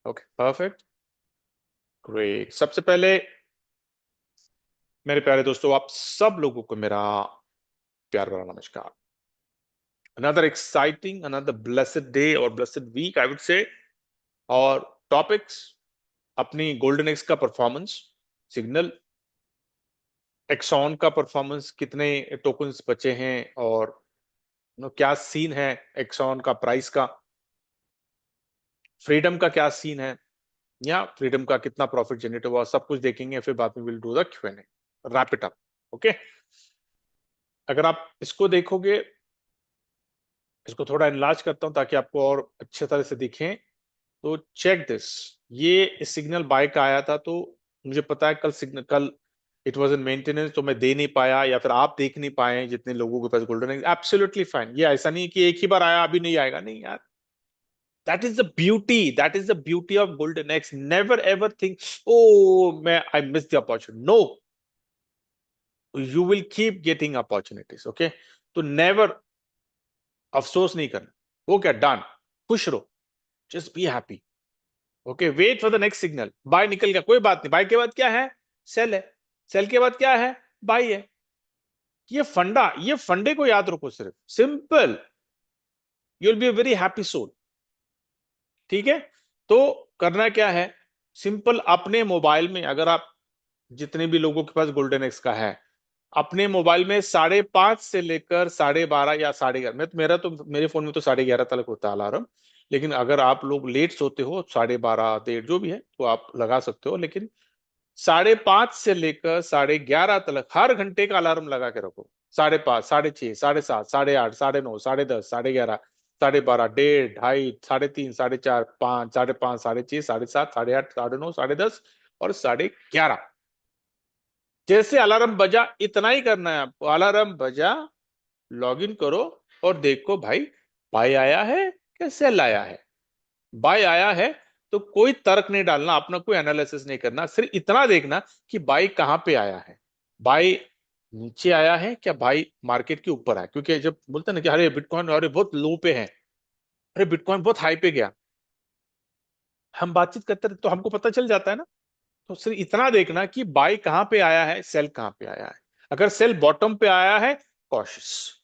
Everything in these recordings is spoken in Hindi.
Okay, perfect, great. सबसे पहले मेरे प्यारे दोस्तों, आप सब लोगों को मेरा प्यार भरा नमस्कार। Another exciting, another blessed day और blessed week I would say. और टॉपिक्स अपनी गोल्डन एक्स का परफॉर्मेंस, सिग्नल, एक्सॉन का परफॉर्मेंस, कितने टोकन्स बचे हैं, और क्या सीन है एक्सॉन का प्राइस का, फ्रीडम का क्या सीन है, या फ्रीडम का कितना प्रॉफिट जनरेट हुआ, सब कुछ देखेंगे। फिर बाद में will do the Q&A, wrap it up. Okay, अगर आप इसको देखोगे, इसको थोड़ा एनलार्ज करता हूं ताकि आपको और अच्छे तरह से दिखें। तो चेक दिस, ये सिग्नल बाय का आया था, तो मुझे पता है कल signal, call it was in maintenance, तो मैं दे नहीं पाया या फिर आप देख नहीं पाए जितने लोगों के पास गोल्डन है। एब्सोल्युटली फाइन, ये ऐसा नहीं कि एक ही बार आया अभी नहीं आएगा, नहीं यार। That is the beauty, that is the beauty of golden X. Never ever think oh मैं I miss the opportunity, no, you will keep getting opportunities. Okay, तो नेवर अफसोस नहीं करना। वो क्या, डन, खुश रहो, just be happy. Okay, wait for the next signal. Bye निकल गया, कोई बात नहीं। बाय के बाद क्या है, सेल है। सेल के बाद क्या है, बाय है। ये फंडे को याद रखो, सिर्फ simple, you will be a very happy soul. ठीक है, तो करना क्या है, सिंपल, अपने मोबाइल में, अगर आप, जितने भी लोगों के पास गोल्डन एक्स का है, अपने मोबाइल में 5:30 से लेकर 12:30 या 11:30, मैं तो, मेरा तो, मेरे फोन में तो 11:30 तक होता है अलार्म। लेकिन अगर आप लोग लेट सोते हो, 12:30 1:30 जो भी है, तो आप लगा सकते हो। लेकिन 5:30 से लेकर 11:30 तक हर घंटे का अलार्म लगा के रखो। 5:30, 6:30, 7:30, 8:30, 9:30, 10:30, 11:30, 12:30, 1:30, 2:30, 3:30, 4:30, 5, 5:30, 6:30, 7:30, 8:30, 9:30, 10:30 और 11:30। जैसे अलार्म बजा, इतना ही करना है आपको। अलार्म बजा, लॉग इन करो और देखो भाई, बाय आया है क्या सेल आया है। बाय आया है तो कोई तर्क नहीं डालना, अपना कोई एनालिसिस नहीं करना, सिर्फ इतना देखना कि बाय कहां पे आया है। बाय नीचे आया है क्या, बाय मार्केट के ऊपर है। क्योंकि जब बोलते हैं ना कि अरे बिटकॉइन, अरे बहुत लो पे है, अरे बिटकॉइन बहुत हाई पे गया, हम बातचीत करते रहते तो हमको पता चल जाता है ना। तो सिर्फ इतना देखना कि बाय कहां पे आया है, सेल कहां पे आया है। अगर सेल बॉटम पे आया है, कॉशियस,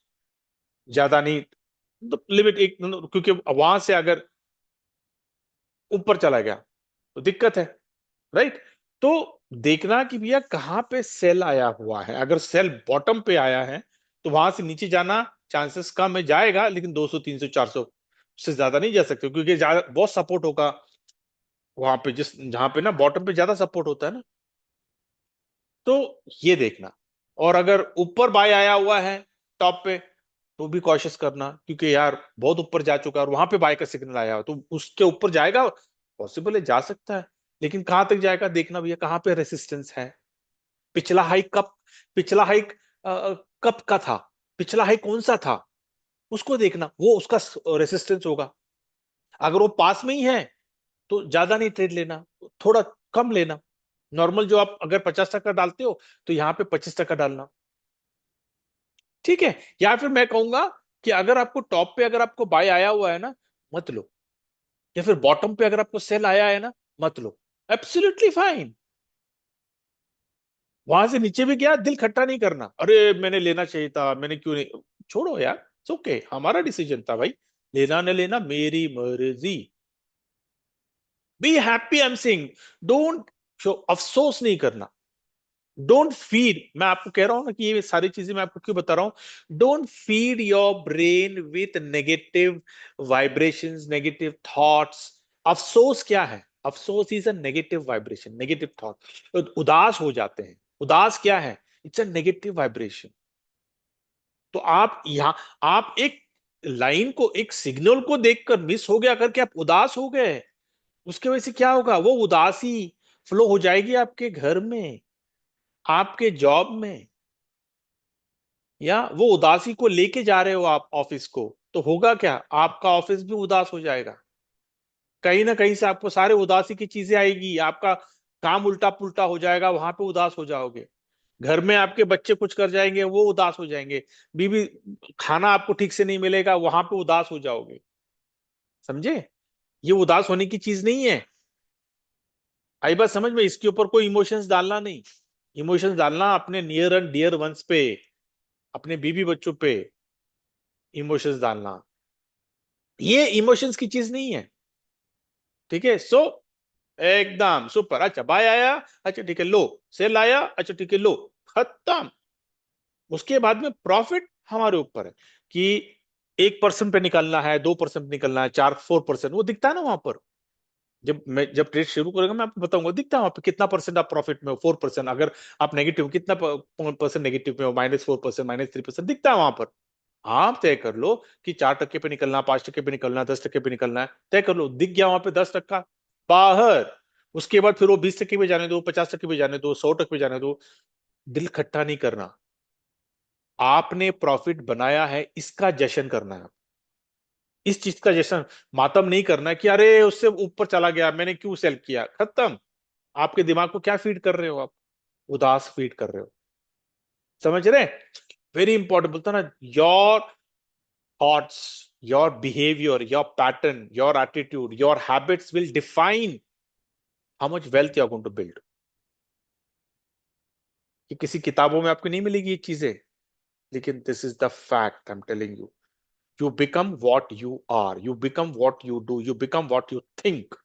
ज्यादा नहीं, तो लिमिट एक, क्योंकि वहां से अगर ऊपर चला गया तो दिक्कत है, राइट। तो देखना कि भैया कहां पे सेल आया हुआ है। अगर सेल बॉटम पे आया है तो वहां से नीचे जाना चांसेस कम है, जाएगा लेकिन 200 300 400 से ज्यादा नहीं जा सकते, क्योंकि ज्यादा बहुत सपोर्ट होगा वहां पे, जिस जहां पे ना बॉटम पे ज्यादा सपोर्ट होता है ना। तो ये देखना। और अगर ऊपर बाय आया हुआ है टॉप पे, तो भी कॉशियस करना, क्योंकि यार बहुत ऊपर जा चुका है और वहां पे बाय का सिग्नल आया हो, तो उसके ऊपर जाएगा, पॉसिबल है जा सकता है। लेकिन कहां तक जाएगा देखना भैया, कहां पे रेसिस्टेंस है। पिछला हाइक कब, पिछला हाइक कब का था, पिछला हाइक कौन सा था, उसको देखना, वो उसका रेसिस्टेंस होगा। अगर वो पास में ही है तो ज्यादा नहीं ट्रेड लेना, थोड़ा कम लेना। नॉर्मल जो आप अगर 50% डालते हो, तो यहाँ पे 25% डालना। ठीक है, या फिर मैं कहूंगा कि अगर आपको टॉप पे, अगर आपको बाय आया हुआ है ना, मत लो। या फिर बॉटम पे अगर आपको सेल आया है ना, मत लो। Absolutely fine. वहां से नीचे भी गया, दिल खट्टा नहीं करना, अरे मैंने लेना चाहिए था, मैंने क्यों नहीं। छोड़ो यार, ओके, हमारा डिसीजन था भाई, लेना न लेना मेरी मर्जी। Be happy, I am saying, don't show, अफसोस नहीं करना। डोंट फीड, मैं आपको कह रहा हूं ना कि ये सारी चीजें मैं आपको क्यों बता रहा हूं। Don't feed your brain with negative vibrations, negative thoughts. अफसोस क्या है, अफसोस is a negative vibration, negative thought. उदास हो जाते हैं, उदास क्या है, इट्स अ नेगेटिव वाइब्रेशन। तो आप यहां, आप एक लाइन को, एक सिग्नल को देखकर मिस हो गया करके आप उदास हो गए, उसके वजह से क्या होगा, वो उदासी फ्लो हो जाएगी आपके घर में, आपके जॉब में, या वो उदासी को लेके जा रहे हो आप ऑफिस को, तो होगा क्या, आपका ऑफिस भी उदास हो जाएगा। कहीं ना कहीं से आपको सारे उदासी की चीजें आएगी, आपका काम उल्टा पुल्टा हो जाएगा, वहां पे उदास हो जाओगे। घर में आपके बच्चे कुछ कर जाएंगे, वो उदास हो जाएंगे। बीवी, खाना आपको ठीक से नहीं मिलेगा, वहां पे उदास हो जाओगे। समझे, ये उदास होने की चीज नहीं है। आई बात समझ में? इसके ऊपर कोई इमोशंस डालना नहीं। इमोशंस डालना अपने नियर एंड डियर वंस पे, अपने बीवी बच्चों पे इमोशंस डालना, ये इमोशंस की चीज नहीं है। ठीक है, सो एकदम सुपर। अच्छा बाय आया, अच्छा ठीक है लो। सेल आया, अच्छा ठीक है लो। खत्म। उसके बाद में प्रॉफिट हमारे ऊपर है कि 1% पे निकलना है, 2% निकलना है, 4-4%, वो दिखता है ना वहां पर। जब ट्रेड शुरू करेगा मैं आपको बताऊंगा, दिखता है वहां पे कितना परसेंट आप प्रॉफिट में हो। 4%, अगर आप नेगेटिव, कितना परसेंट नेगेटिव में हो, -4%, -3%, दिखता है वहां पर। आप तय कर लो कि 4% पे निकलना, 5% पे निकलना, 10% पे निकलना है, तय कर लो। दिख गया वहां पे 10% बाहर, उसके बाद फिर वो 20% पे जाने दो, 50% पे जाने दो, 100% पे जाने दो। दिल खट्टा नहीं करना। आपने प्रॉफिट बनाया है, इसका जश्न करना है। इस चीज का जश्न, मातम नहीं करना है कि अरे उससे ऊपर चला गया, मैंने क्यों सेल किया। खत्म। आपके दिमाग को क्या फीड कर रहे हो आप? उदास फीड कर रहे हो। समझ रहे? वेरी इंपॉर्टेंट, बोलता ना, your thoughts, your behaviour, your pattern, your attitude, your habits will define how much wealth you are going to build. ये किसी किताबों में आपको नहीं मिलेगी ये चीजें, लेकिन this is the fact I am telling you. You become what you are, you become what you do, you become what you think।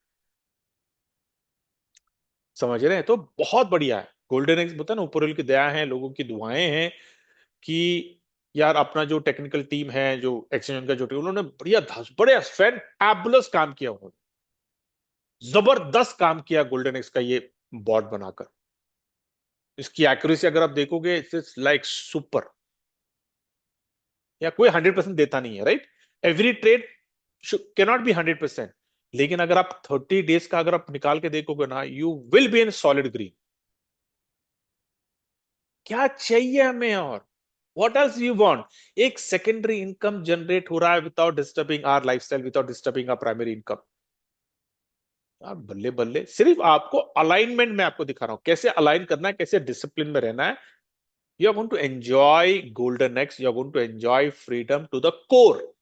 समझ रहे हैं? तो बहुत बढ़िया है गोल्डन एग्स, बोलता है ना, ऊपर की दया है, लोगों की दुआएं हैं कि यार अपना जो टेक्निकल टीम है, जो एक्सचेंज का जो टीम, उन्होंने बढ़िया बड़े फैबुलस काम किया, उन्होंने जबरदस्त काम किया गोल्डन एक्स का ये बॉट बनाकर। इसकी एक्यूरेसी अगर आप देखोगे, इट्स लाइक सुपर। या कोई 100% देता नहीं है, right? Every trade cannot be 100%, लेकिन अगर आप 30 डेज का अगर आप निकाल के देखोगे ना, you will be in solid green. क्या चाहिए हमें और? What else you want? एक सेकेंडरी इनकम जनरेट हो रहा है without disturbing our lifestyle, without disturbing our primary income. यार बल्ले बल्ले। सिर्फ आपको अलाइनमेंट में आपको दिखा रहा हूं कैसे अलाइन करना है, कैसे डिसिप्लिन में रहना है। You are going to enjoy golden eggs, you are going to enjoy freedom to the core.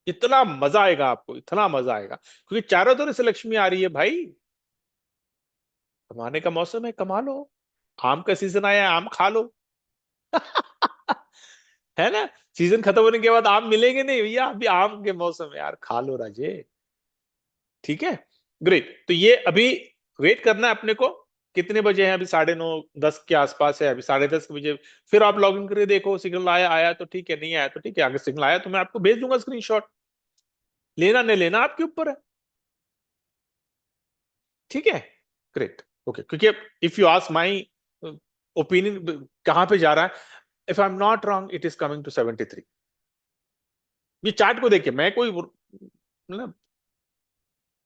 इतना मजा आएगा आपको, इतना मजा आएगा, क्योंकि चारों तरफ से लक्ष्मी आ रही है भाई। कमाने का मौसम है, कमा लो। आम का सीजन आया है, आम खा लो। है ना? सीजन खत्म होने के बाद आम मिलेंगे नहीं भैया, अभी आम के मौसम है यार, खा लो राजे। ठीक है, ग्रेट। तो ये अभी वेट करना है अपने को। कितने बजे हैं अभी? 9:30-10 के आसपास है, अभी 10:30 बजे। फिर आप लॉग इन करके देखो, सिग्नल आया आया तो ठीक है, नहीं आया तो ठीक है। अगर सिग्नल आया तो मैं आपको भेज दूंगा स्क्रीनशॉट। लेना नहीं लेना आपके ऊपर है। ठीक है, ग्रेट, ओके। क्योंकि if you ask my opinion कहां पे जा रहा है, if I am not wrong it is coming to 73। ये चार्ट को देखिए, मैं कोई मतलब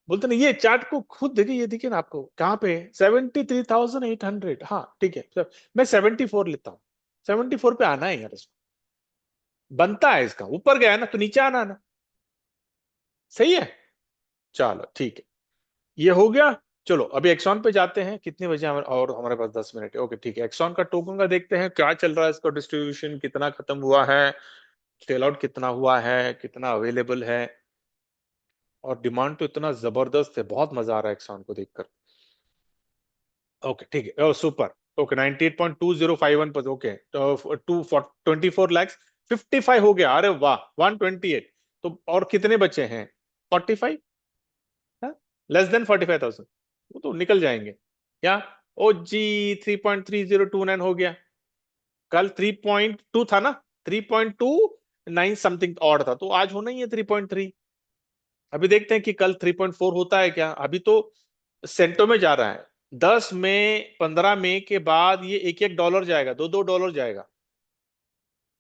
बोलते नहीं, ये चार्ट को खुद देखिए, ये देखिए ना आपको कहां पे 73,800। हाँ ठीक है सर, मैं 74 लेता हूँ। 74 पे आना है यार इसको। बनता है इसका, ऊपर गया है ना तो नीचे आना है ना। सही है, चलो ठीक है, ये हो गया। चलो अभी एक्सॉन पे जाते हैं। कितने बजे और हमारे पास 10 मिनट है। ओके ठीक है, एक्सॉन का टोकन का देखते हैं क्या चल रहा है, इसका डिस्ट्रीब्यूशन कितना खत्म हुआ है, सेल आउट कितना हुआ है, कितना अवेलेबल है। और डिमांड तो इतना जबरदस्त है, बहुत मजा आ रहा है एक्सॉन को देखकर। ओके ठीक है, सुपर। ओके 98.2051 ओके, तो 24 lakhs 55 हो गया। अरे वाह, 128। तो और कितने बचे हैं? 45, लेस देन 45,000, वो तो निकल जाएंगे। क्या? ओ जी, 3.3029 हो गया। कल 3.2 था ना, 3.29 समथिंग और था, तो आज होना ही है 3.3। अभी देखते हैं कि कल 3.4 होता है क्या। अभी तो सेंटो में जा रहा है। 10 मई, 15 मई के बाद ये $1-1 जाएगा, $2-2 जाएगा।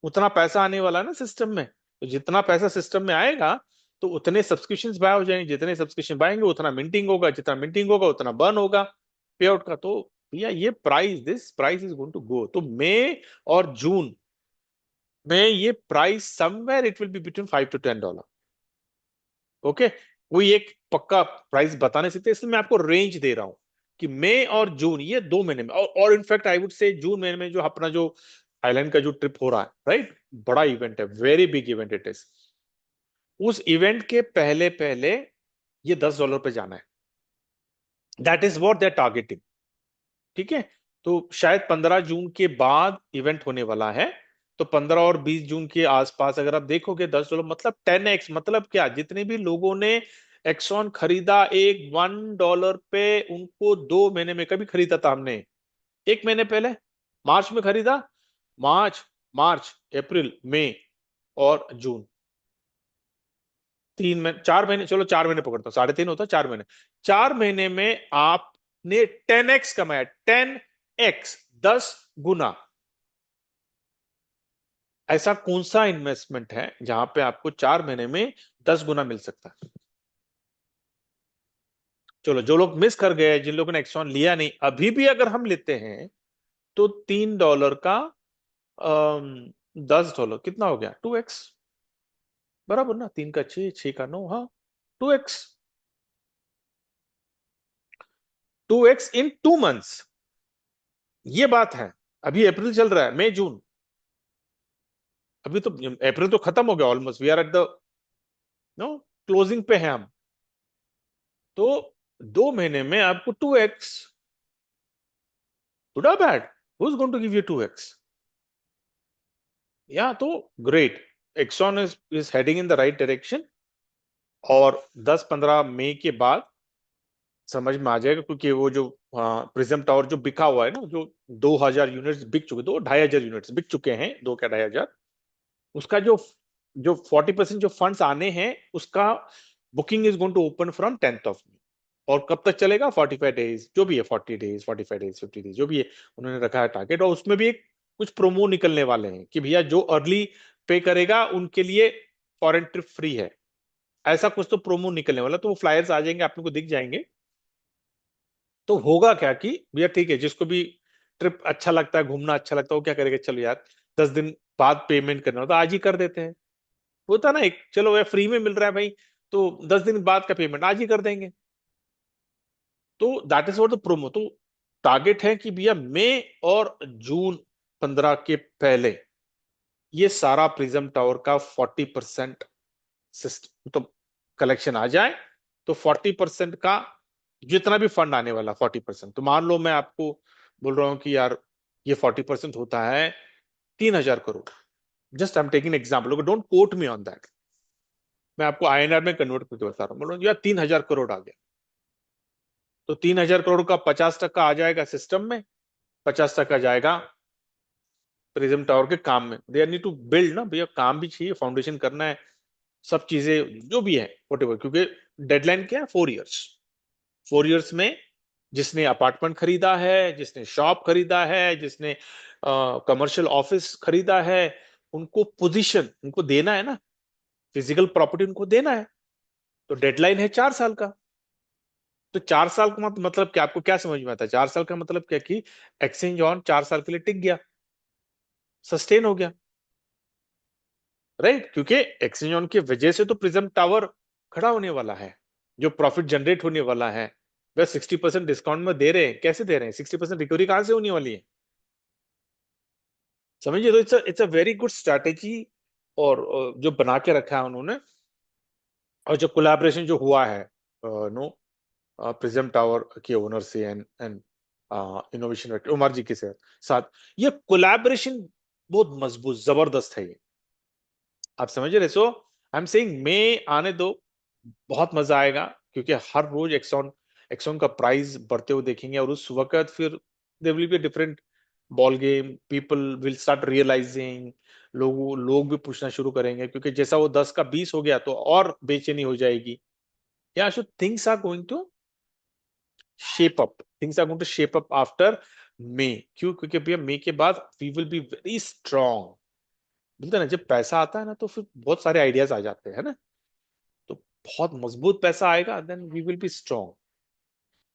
उतना पैसा आने वाला है ना सिस्टम में, तो जितना पैसा सिस्टम में आएगा तो उतने सब्सक्रिप्शन बाय हो जाएंगे। जितने सब्सक्रिप्शन बाय होंगे उतना मिंटिंग होगा, जितना मिंटिंग होगा उतना बर्न होगा पे आउट का। तो भैया ये price, this price is going to go. तो मई और जून में ये price somewhere it will be between $5 to $10। Okay, कोई एक पक्का प्राइस बता नहीं सकते, इसलिए मैं आपको रेंज दे रहा हूं कि मई और जून, ये 2 महीने में। और इनफैक्ट आई वुड से जून महीने में जो अपना जो थाईलैंड का जो ट्रिप हो रहा है, राइट, बड़ा इवेंट है, very big event it is. उस इवेंट के पहले पहले ये $10 पे जाना है। That is what they are targeting. ठीक है, तो शायद 15 जून के बाद इवेंट होने वाला है, तो 15 और 20 जून के आसपास अगर आप देखोगे $10, मतलब 10x, मतलब क्या, जितने भी लोगों ने एक्सॉन खरीदा एक $1 पे, उनको 2 महीने में, कभी खरीदा था हमने 1 महीने पहले, मार्च में खरीदा, मार्च, मार्च, अप्रैल, मई और जून, 3 महीने, 4 महीने, चलो 4 महीने पकड़ता हूँ, 3.5 होता, 4 महीने, 4 महीने में आपने 10x कमाया, 10x, 10 गुना। ऐसा कौन सा इन्वेस्टमेंट है जहां पे आपको 4 महीने में 10 गुना मिल सकता है? चलो, जो लोग मिस कर गए, जिन लोगों ने एक्सॉन लिया नहीं, अभी भी अगर हम लेते हैं तो $3 का 10 डॉलर कितना हो गया, 2x, बराबर ना, 3 का 6, 6 का 9, हाँ, 2x, 2x इन 2 मंथ्स, ये बात है। अभी अप्रैल चल रहा है, मई जून, अभी तो अप्रैल तो खत्म हो गया almost, we are at the no closing पे है हम, तो 2 महीने में आपको 2x, गुड और bad, who is going to give you 2x? या तो great, Exxon is heading in the right direction, और 10-15 मई के बाद समझ में आ जाएगा, क्योंकि वो जो प्रिज्म टावर जो बिका हुआ है ना, जो 2,000 यूनिट्स बिक चुके, 2-2,500 यूनिट्स बिक चुके हैं, 2 क्या 2,500, उसका जो जो 40% जो फंड्स आने हैं, उसका booking is going to open from 10th of मई, और कब तक चलेगा, 45 डेज, जो भी है, 40 डेज, 45 डेज, 50 डेज, जो भी है, उन्होंने रखा है टारगेट, और उसमें भी एक कुछ प्रोमो निकलने वाले हैं कि भैया जो अर्ली पे करेगा उनके लिए फॉरेन ट्रिप फ्री है, ऐसा कुछ तो प्रोमो निकलने वाला, तो वो फ्लायर्स आ जाएंगे, आप लोग को दिख जाएंगे। तो होगा क्या कि भैया ठीक है, जिसको भी ट्रिप अच्छा लगता है, घूमना अच्छा लगता है, वो क्या करेगा, चलो यार 10 दिन बाद पेमेंट करना हो तो आज ही कर देते हैं, होता ना एक, चलो यार फ्री में मिल रहा है भाई, तो 10 दिन बाद का पेमेंट आज ही कर देंगे। तो that is what the promo, तो टारगेट है कि भैया मई और जून 15 के पहले ये सारा प्रिज्म टावर का 40% सिस्टम तो कलेक्शन आ जाए, तो 40% का जितना भी फंड आने वाला 40%, तो मान लो मैं आपको बोल रहा हूं कि यार ये 40% होता है 3,000 crore, just I am taking example, don't quote me on that, मैं आपको आईएनआर में कन्वर्ट करके बता रहा हूँ, बोल रहा हूँ यार 3,000 करोड़ आ गया, तो 3,000 करोड़ का 50% आ जाएगा सिस्टम में, 50% जाएगा प्रिज्म टावर के काम में, दे नीड टू बिल्ड ना भैया, काम भी चाहिए, फाउंडेशन करना है, सब चीजें जो भी है वhatever, क्योंकि डेडलाइन क्या है, 4 इयर्स, 4 इयर्स में जिसने अपार्टमेंट खरीदा है, जिसने शॉप खरीदा है, जिसने कमर्शियल ऑफिस खरीदा है, उनको पोजीशन उनको देना है ना, फिजिकल प्रॉपर्टी उनको देना है, तो डेडलाइन है 4 साल का। तो 4 साल का मतलब क्या, आपको क्या समझ में आता है, 4 साल का मतलब क्या कि एक्सचेंज ऑन 4 साल के लिए टिक गया, सस्टेन हो गया, राइट, क्योंकि एक्सचेंज ऑन की वजह से तो प्रिज्म टावर खड़ा होने वाला है, जो प्रॉफिट जनरेट होने वाला है, वह 60% डिस्काउंट में दे रहे हैं, कैसे दे रहे हैं, 60% रिकवरी कहां से होने वाली है, समझिए, तो it's a very good strategy, और जो बना के रखा है उन्होंने, और जो कोलैबोरेशन जो हुआ है नो प्रिज्म टावर के ओनर से, एंड इनोवेशन उमर जी के साथ ये कोलैबोरेशन बहुत मजबूत जबरदस्त है ये, आप समझ रहे, सो आई एम सेइंग मे आने दो, बहुत मजा आएगा, क्योंकि हर रोज एक्सॉन एक्सॉन का प्राइस बढ़ते हुए देखेंगे, और उस वक्त फिर there will be different ball game, people will start realising, लोग भी पूछना शुरू करेंगे, क्योंकि जैसा वो 10 का 20 हो गया तो और बेचैनी हो जाएगी, या so things are going to shape up, things are going to shape up after May, क्यों, क्योंकि भैया मई के बाद we will be very strong, बोलते हैं ना, जब पैसा आता है ना तो फिर बहुत सारे आइडियाज आ जाते हैं ना, तो बहुत मजबूत पैसा आएगा, then we will be strong,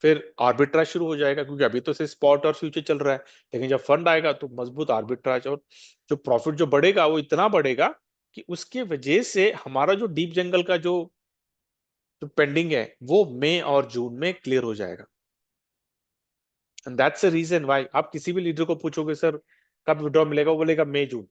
फिर आर्बिट्राज शुरू हो जाएगा, क्योंकि अभी तो सिर्फ स्पॉट और फ्यूचर चल रहा है, लेकिन जब फंड आएगा तो मजबूत आर्बिट्राज, और जो प्रॉफिट जो बढ़ेगा वो इतना बढ़ेगा कि उसके वजह से हमारा जो डीप जंगल का जो पेंडिंग है वो मई और जून में क्लियर हो जाएगा, and that's the reason why आप किसी भी लीडर को पूछोगे सर कब विड्रॉ मिलेगा, वो बोलेगा मई जून,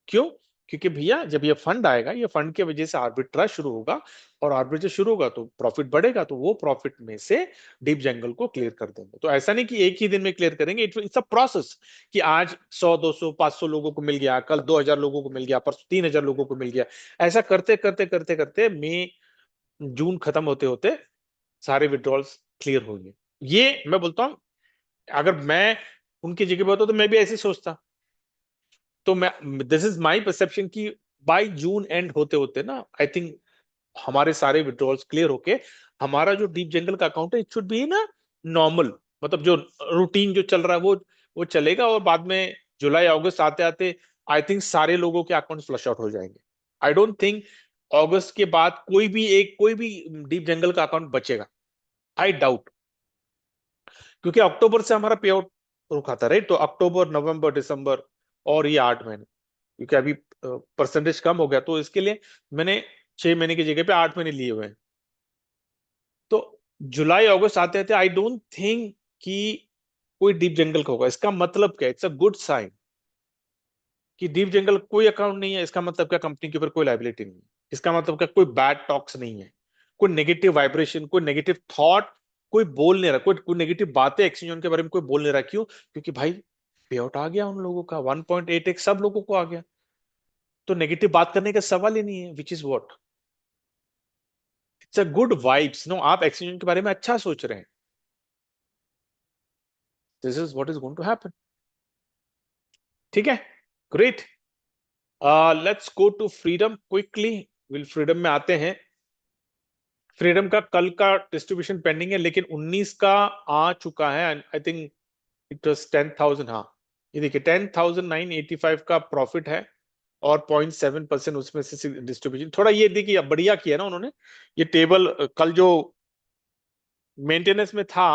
क्यों, क्योंकि भैया जब ये फंड आएगा, ये फंड की वजह से आर्बिट्राज शुरू होगा, और आर्बिट्राज शुरू होगा तो प्रॉफिट बढ़ेगा, तो वो प्रॉफिट में से डीप जंगल को क्लियर कर देंगे। तो ऐसा नहीं कि एक ही दिन में क्लियर करेंगे, इट्स अ प्रोसेस कि आज 100 200 500 लोगों को मिल गया, कल 2000 लोगों को मिल गया, परसों 3000 लोगों को मिल गया। ऐसा करते करते करते करते मई जून खत्म होते होते सारे विड्रॉल्स क्लियर होंगे। ये मैं बोलता हूँ, अगर मैं उनकी जगह पर होता तो मैं भी ऐसे सोचता। तो मैं, दिस इज माय परसेप्शन कि बाय जून एंड होते होते ना, आई थिंक हमारे सारे विड्रॉल्स क्लियर होके हमारा जो डीप जंगल का अकाउंट है, इट शुड बी ना नॉर्मल, मतलब जो रूटीन जो चल रहा है वो चलेगा, और बाद में जुलाई अगस्त आते आते आई थिंक सारे लोगों के अकाउंट फ्लश आउट हो जाएंगे। आई डोंट थिंक अगस्त के बाद कोई भी डीप जंगल का अकाउंट बचेगा। आई डाउट, क्योंकि अक्टूबर से हमारा पे आउट रुका था, राइट? तो अक्टूबर नवंबर दिसंबर और ये 8 महीने, क्योंकि अभी परसेंटेज कम हो गया, तो इसके लिए मैंने 6 महीने की जगह पे 8 महीने लिए हुए हैं। तो जुलाई अगस्त आते आते आई डोंट थिंक कि कोई डीप जंगल का होगा। इसका मतलब क्या? इट्स अ गुड साइन कि डीप जंगल कोई अकाउंट नहीं है, इसका मतलब क्या? कंपनी के ऊपर कोई लाइबिलिटी नहीं है। इसका मतलब क्या? कोई बैड टॉक्स नहीं है, कोई नेगेटिव वाइब्रेशन, कोई नेगेटिव थॉट कोई बोल नहीं रहा, कोई नेगेटिव बातें एक्सचेंज के बारे में कोई बोल नहीं रहा। क्यों? क्योंकि भाई पे आउट आ गया उन लोगों का, 1.8x सब लोगों को आ गया, तो नेगेटिव बात करने का सवाल ही नहीं है। Which is what, it's a good vibes, no? आप एक्सचेंज के बारे में अच्छा सोच रहे हैं, this is what is going to happen. ठीक है, great. Let's go to freedom quickly. Will freedom में आते हैं। फ्रीडम का कल का डिस्ट्रीब्यूशन पेंडिंग है, लेकिन 19 का आ चुका है। I think it was 10,000। हाँ, ये देखिए 10,985 का प्रॉफिट है, और 0.7% उसमें से डिस्ट्रीब्यूशन। थोड़ा ये देखिए बढ़िया किया ना उन्होंने, ये टेबल कल जो मेंटेनेंस में था,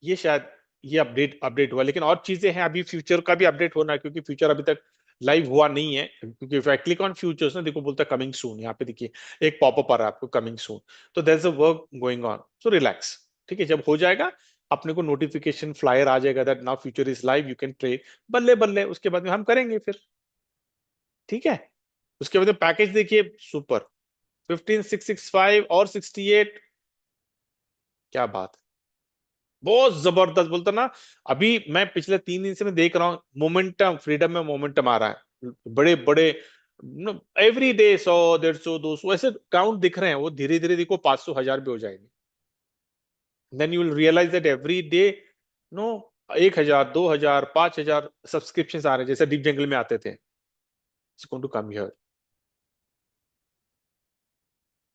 ये शायद ये अपडेट अपडेट हुआ, लेकिन और चीजें हैं, अभी फ्यूचर का भी अपडेट होना है, क्योंकि फ्यूचर अभी तक लाइव हुआ नहीं है। क्योंकि if I click on futures ना, देखो बोलता है कमिंग सून, यहाँ पे देखिए एक पॉपअप आ रहा है आपको, कमिंग सून। तो there is a work going on, so relax. ठीक है, जब हो जाएगा अपने को नोटिफिकेशन फ्लायर आ जाएगा that now future is live, you can trade. बल्ले बल्ले उसके बाद में हम करेंगे फिर। ठीक है, उसके बाद में पैकेज देखिए, सुपर। 15,665 और 68, क्या बात, बहुत जबरदस्त बोलता ना। अभी मैं पिछले 3 दिन से मैं देख रहा हूँ मोमेंटम, फ्रीडम में मोमेंटम आ रहा है, बड़े बड़े एवरी डे 100 150 200 ऐसे काउंट दिख रहे हैं। वो धीरे धीरे देखो 500 1000 भी हो जाएंगे। Then you will realize that every day, no, 1000 2000 5000 subscription आ रहे हैं, जैसे डीप जंगल में आते थे। It's going to come here.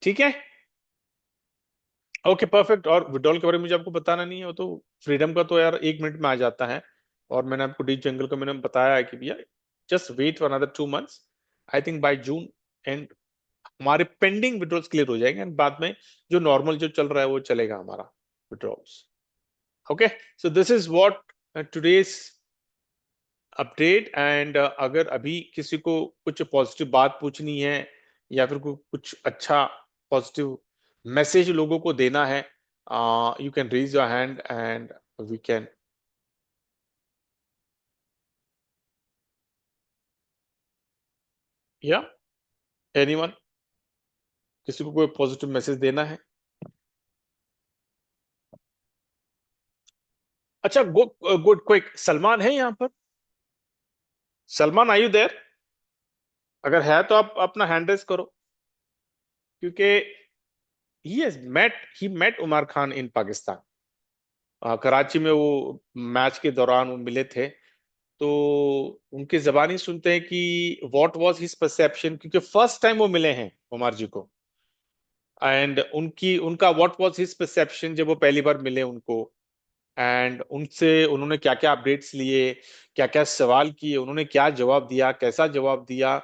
ठीक है, ओके परफेक्ट। और विड्रॉल के बारे में मुझे आपको बताना नहीं है, वो तो फ्रीडम का तो यार 1 मिनट में आ जाता है। और मैंने आपको डीप जंगल का मैंने बताया है कि भैया just wait for another 2 months. I think by June end हमारे पेंडिंग विड्रॉल्स क्लियर हो जाएंगे, एंड बाद में जो नॉर्मल जो चल रहा है वो चलेगा हमारा withdrawals. Okay, so this is what today's update. And अगर अभी किसी को कुछ पॉजिटिव बात पूछनी है, या फिर कुछ अच्छा पॉजिटिव मैसेज लोगों को देना है, you can raise your hand and we can. या एनीवन, किसी को कोई पॉजिटिव मैसेज देना है? अच्छा, गुड गुड क्विक, सलमान है यहाँ पर? Salman, are you there? अगर है तो आप अपना हैंड रेस करो, क्योंकि he met Umar Khan in Pakistan. Karachi में वो मैच के दौरान वो मिले थे। तो उनकी जबानी सुनते हैं कि व्हाट वाज हिज परसेप्शन, क्योंकि फर्स्ट टाइम वो मिले हैं उमर जी को। एंड उनका व्हाट वाज हिज परसेप्शन जब वो पहली बार मिले उनको, एंड उनसे उन्होंने क्या क्या अपडेट्स लिए, क्या क्या सवाल किए, उन्होंने क्या जवाब दिया, कैसा जवाब दिया,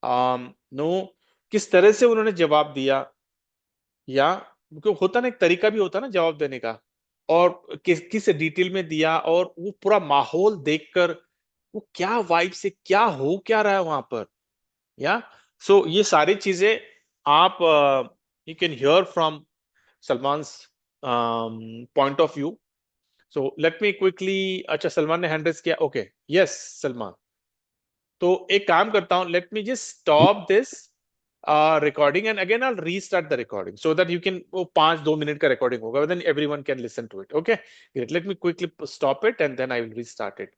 नो, किस तरह से उन्होंने जवाब दिया, या क्योंकि होता ना एक तरीका भी होता ना जवाब देने का, और किस डिटेल में दिया, और वो पूरा माहौल देखकर वो क्या वाइब से क्या हो क्या रहा है वहां पर, या सो ये सारी चीजें आप you can hear from Salman point of view. So let me quickly, अच्छा सलमान ने हैंड रेस किया, ओके, यस सलमान। तो एक काम करता हूं, let me just stop this recording and again I'll restart the recording so that you can, वो 5-2 मिनट का recording होगा, then everyone can listen to it. Okay, great. Let me quickly stop it and then I will restart it.